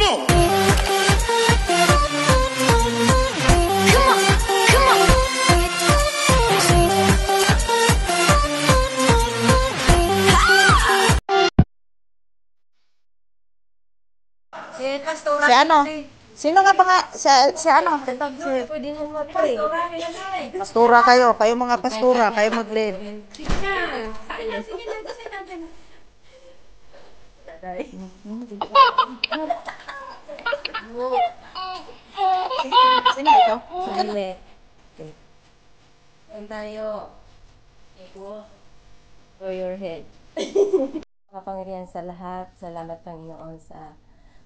on. Si ano? Sino nga ba nga? Si ano? Pastura kayo. Kayo mga pastura. Kayo mag-lead. Sino ito? Tayo. For your head. Kapangyarihan sa lahat. Salamat, Panginoon, sa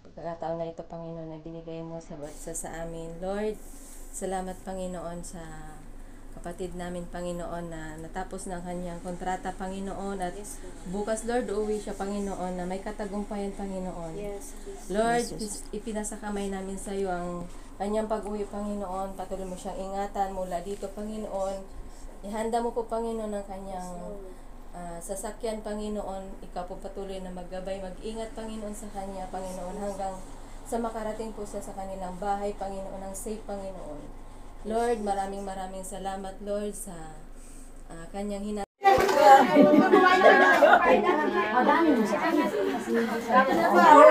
pagkakataon na ito, Panginoon, na binigay mo sa amin. Lord, salamat, Panginoon, sa kapatid namin, Panginoon, na natapos ng kanyang kontrata, Panginoon, at bukas, Lord, uuwi siya, Panginoon, na may katagumpayan, Panginoon. Lord, ipinasa kamay namin sa iyo ang kanyang pag-uwi, Panginoon. Patuloy mo siyang ingatan mula dito, Panginoon. Ihanda mo po, Panginoon, ang kanyang sasakyan, Panginoon. Ikaw po patuloy na maggabay, mag-ingat, Panginoon, sa kanya, Panginoon, hanggang sa makarating po siya sa kanilang bahay, Panginoon, ang safe, Panginoon. Lord, maraming salamat, Lord, sa kanyang hinatid.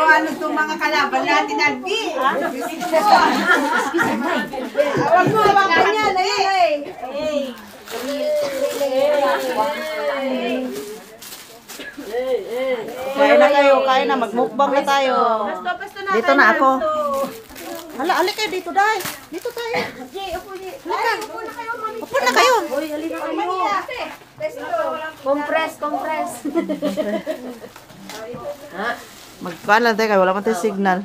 Ano itong mga kalaban natin, Albi? Huwag mo hawakan yan, eh! Kain na, magmukbang na tayo. Dito na ako. Hala, alik kayo dito, dahil. Dito tayo. Upo na kayo. Compress. Magkuhan lang tayo kayo, wala man tayo signal.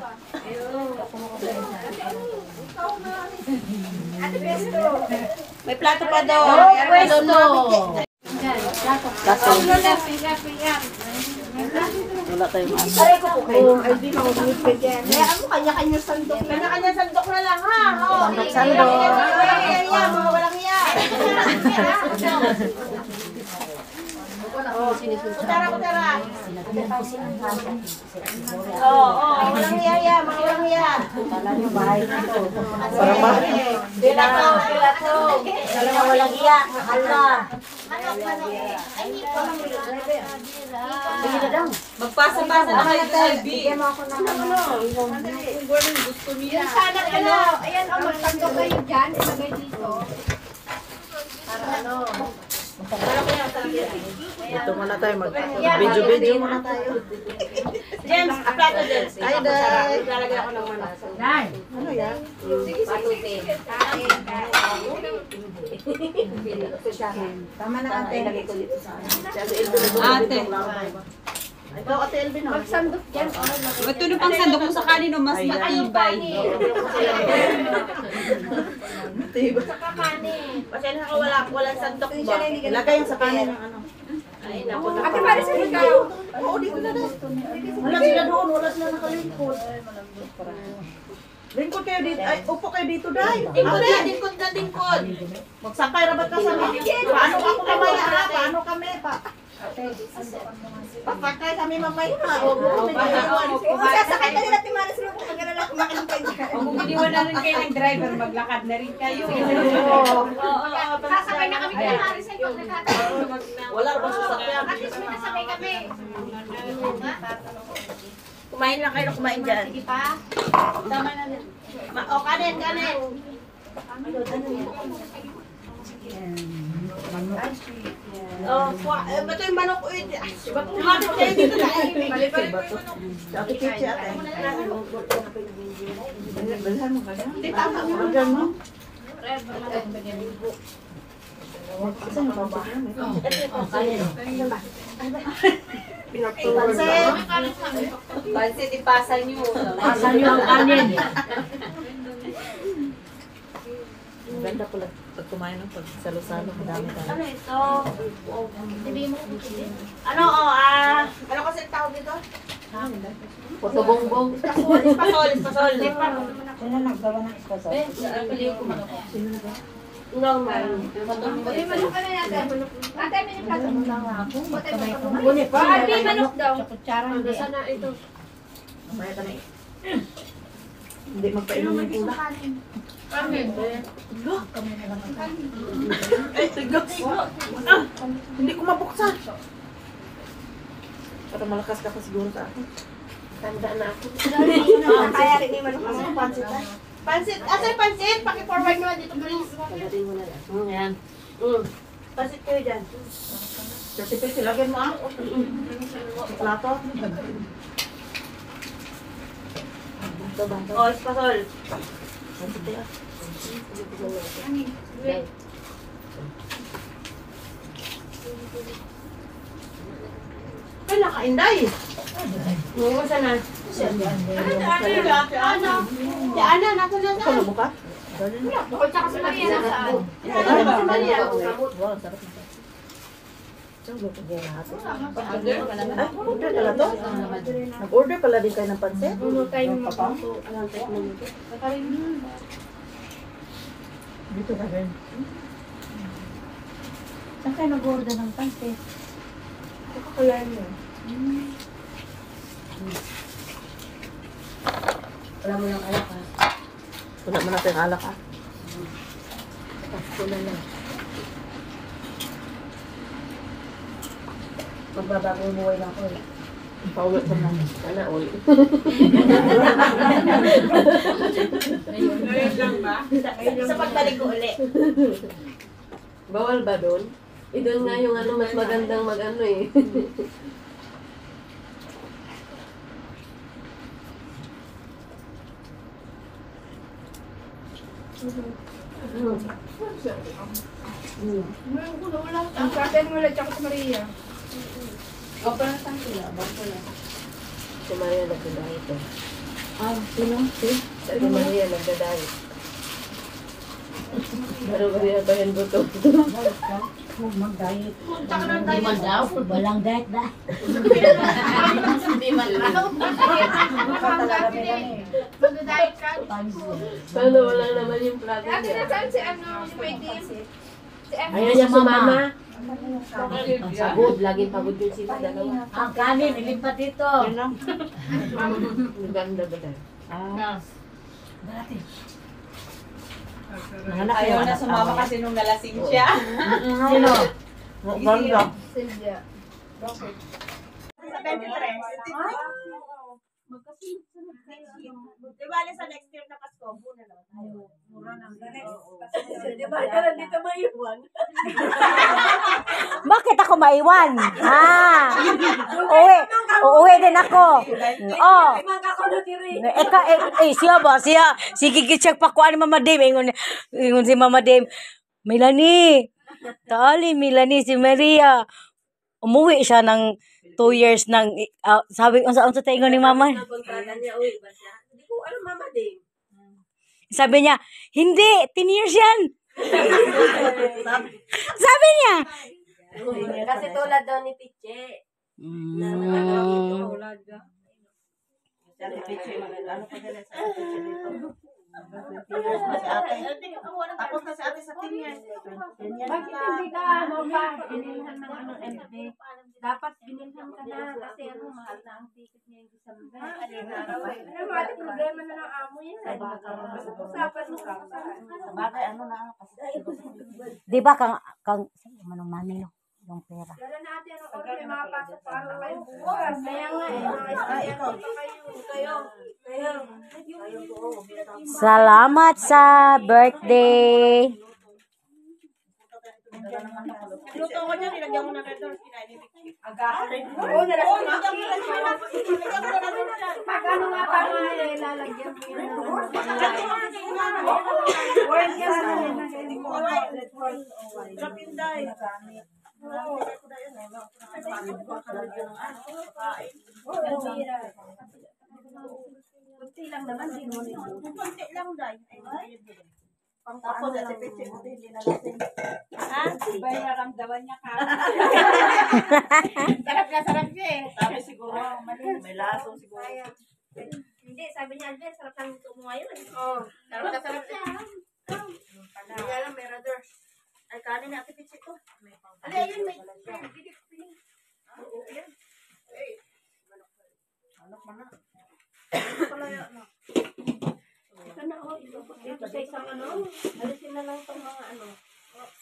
May plato pa daw. Wala tayo man. Aray ko po kayo. Ay, di mo kaya mo kanya-kanya sandok. Kanya-kanya sandok na lang, ha? Sandok. Mga walang iya. Utara. Walang iya, mga walang iya. Parang ba? Pilato. Mga walang iya. Hala. Magpasa-pasa na kayo sa LB. Yung sana ayan, magtandok kayo dyan. Ilagay dito. Para ano. Dito muna tayo, mag-video muna tayo. James, plato James. Ay, Day. Lalagyan ako ng manok. Ano yan? Patutin. Tama na ate. Ilagay ko dito sa Ate. Ikaw, Ate Elvin. Magsandok dyan. Ito na pang sandok mo sa kanino, mas matibay. Sa kakanin. Pasensya ka walang sandok ba? Ilagay yung sa kanin ng ano. Ay, naku. Ate, para sa ikaw. Oo, dito na rin. Wala sila doon, wala sila nakalingkod. Lingkod kayo dito. Ay, upo kayo dito, Day. Lingkod. Magsakay rabat ka sa mga. Paano ako mamaya, ha? Paano kami, pa? Papakay kami mamaya. Sasakay ka nila, Timaras Rupo. Pagkala lang kumain ka dyan. Kung iniwan na rin kayo ng driver, maglakad na rin kayo. Sasakay na kami kaya Maris ay pag nagkataon. Wala ba sasakyan? At least may nasakay kami. Kumain lang kayo, kumain dyan. Sige pa. Tama na rin. O, kanin. Oh, bato yung manok ko yun. Bakit kayo dito na? Bali-bali ko yung manok. Ate Kichi, ate. Bilhan mo ka na? Hindi, tama. Bilhan mo? Pansit, ipasa nyo. Pasan nyo ang kanin. Ganda pala pag kumain ng pag-salo-salo, madami tayo. Ano ito? Ano kasi tawag dito? Puto bongbong. Pasol. Sino naggawa ng espasal? Normal. Manok ka na natin. Ate, may plato. Ngunit pa. Manok daw. Sana ito. Mamaya ka na eh. Hindi magpainom ng pula. Ay, tigas. Hindi ko mabuksan. Para malakas ka pa siguro sa akin. Tanda na ako. Kaya rin naman ang pansit. Pansit. Asa pansit? Paki-forward mo dito, please. Pagdating mo na lang. Yan. Pansit kayo dyan. Kasi pwede, lagyan mo ang plato. Oh, espasol. Pansit kayo. Ay, nakainday. Oo, sana. Ano? Ana, nasa na Ano mo ka? Bukod sa kasi Maria nasaan? Ano Si Maria. Wow, sarap nito. Order pala to? Nag-order pala din kayo ng pansit? Ano tayo mo? Dito ka rin. Saan kayo nag-order ng pansit? Kaya mo. Wala mo ng alak ha? Wala mo na tayong alak ha? Wala na. Magbabagong buhay lang ko eh. Pauwi ko na. Sana all. Ngayon lang ba? Sa pagbalik ko ulit. Bawal ba doon? Doon nga yung ano, mas magandang mag-ano eh. Ang katen mo lang tsaka si Maria. Si Maria nagdadahit eh. Sino? Si Maria nagdadahit. Pero Maria ba yan buto? Mag-diet. Hindi man daw. Walang diet na. Hindi man daw. Magdadayit ka. Paano wala naman yung plato Ate, niya? nasaan si ano? Si Pwede? Si Ayan niya si Mama. Pagod, laging pagod yung sila dalawa. Ang kanin, ilipat dito. Maganda ba tayo? Ayaw na sumama kasi nung nalasing siya. Sino? Ganda. Sylvia. Di ba sa next year na Pasko, muna naman tayo. Mura na. Di ba ka lang dito maiwan? Bakit ako maiwan? Uuwi din ako. Oh. Siya ba? Sige kitsak pa ko ani Mama Dame. Ingon si Mama Dame. Melanie. Melanie si Maria. Umuwi siya ng 2 years ng sabi ko sa taingon ni Mama. Kontrata niya, uwi ba siya? Hindi ko alam, Mama Dame. Sabi niya, hindi, 10 years yan. Sabi niya. Kasi tulad daw ni Piche. Tulad ka. Ano pa dala sa piche dito? 20 years na si ate. Tapos na si ate sa 10 years. 10 years Bakit na. hindi ka binilhan ng ano MD? Dapat binilhan ka na kasi ano mahal na ang ticket ngayong December. Ano mo ate problema na ng amo yan. Usapan mo ka. Sabagay, ano na. Di ba kang manong mami no? Yung pera. Dala na ate ano oras may mga pasok pa araw kayo bukas. Kaya nga eh. Kayo. Salamat sa birthday. Luto ko niya, nilagyan mo na red doors, kinain ni Vicky. Oo, nalagyan pag ano nga pa nga lalagyan mo yun. Word ka sa Kapinday. Kunti lang naman, di mo nito. Kunti lang dahil. Tapos, si piche mo, hindi na lasing. Bay, naramdaman niya ka. sarap siya eh. Sabi siguro, may lasong siguro. Hindi, sabi niya Alvin, sarap ng luto mo ngayon. Oo, sarap siya. Kaya lang, may radar. Ay, kanin na ate piche ko. Ali, ayun, may Anak mo na. sa isang ano. Alisin na lang itong mga ano.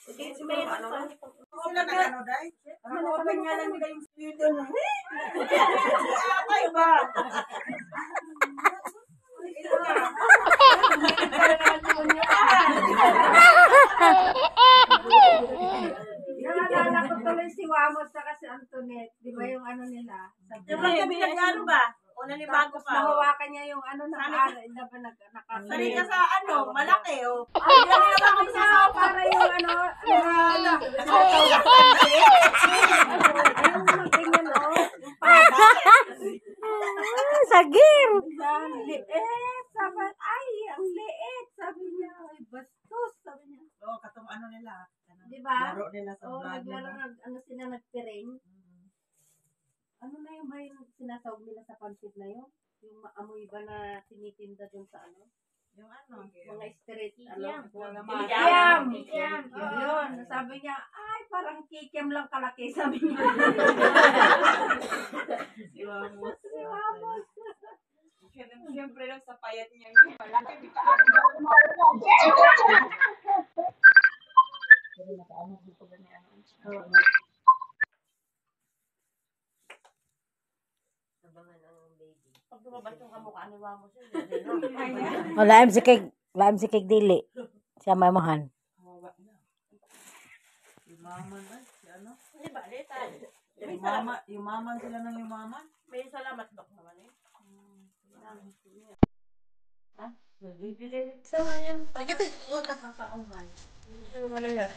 Sige, may ano. Sila nag-ano, Day? Open nga lang nila yung studio na. Ay, ba? Naalala ko tuloy si Wamos saka si Antoinette. Di ba yung ano nila? Diba kami nag-ano ba? O nanibago Tapos pa. nahawakan niya yung ano na nakasari. Sanay ka sa ano, malaki oh. Ay, dami na ako sa para yung ano, yung ganyan o. Sagim! Ang liit. Sabi, ay, ang liit. Sabi niya, ay, bastos. Sabi niya. Oo, katong ano nila. Di ba? Laro nila sa Oo, vlog naglaro nila. ano sila nagpiring. Ano na yung ba yung sinasawag nila sa pancit na yun? Yung maamoy ba na tinitinda dun sa ano? Yung ano? Mga street, ano? Kikiam. Kikiam. Yun. Sabi niya, ay, parang kikiam lang kalaki. Sabi niya. Si Wamos. Si Wamos. Siyempre lang sa payat niya yung malaki. Abangan ang baby. Pag lumabas yung kamukha ni Wamos yun. Laim si kay dili. Siya mamahan. Yumaman ay, si ano? Hindi ba? Litan. Yumaman sila ng yumaman. May salamat dok naman eh. Sama yan. Pagkatid ko kakakaungan. Ano yan?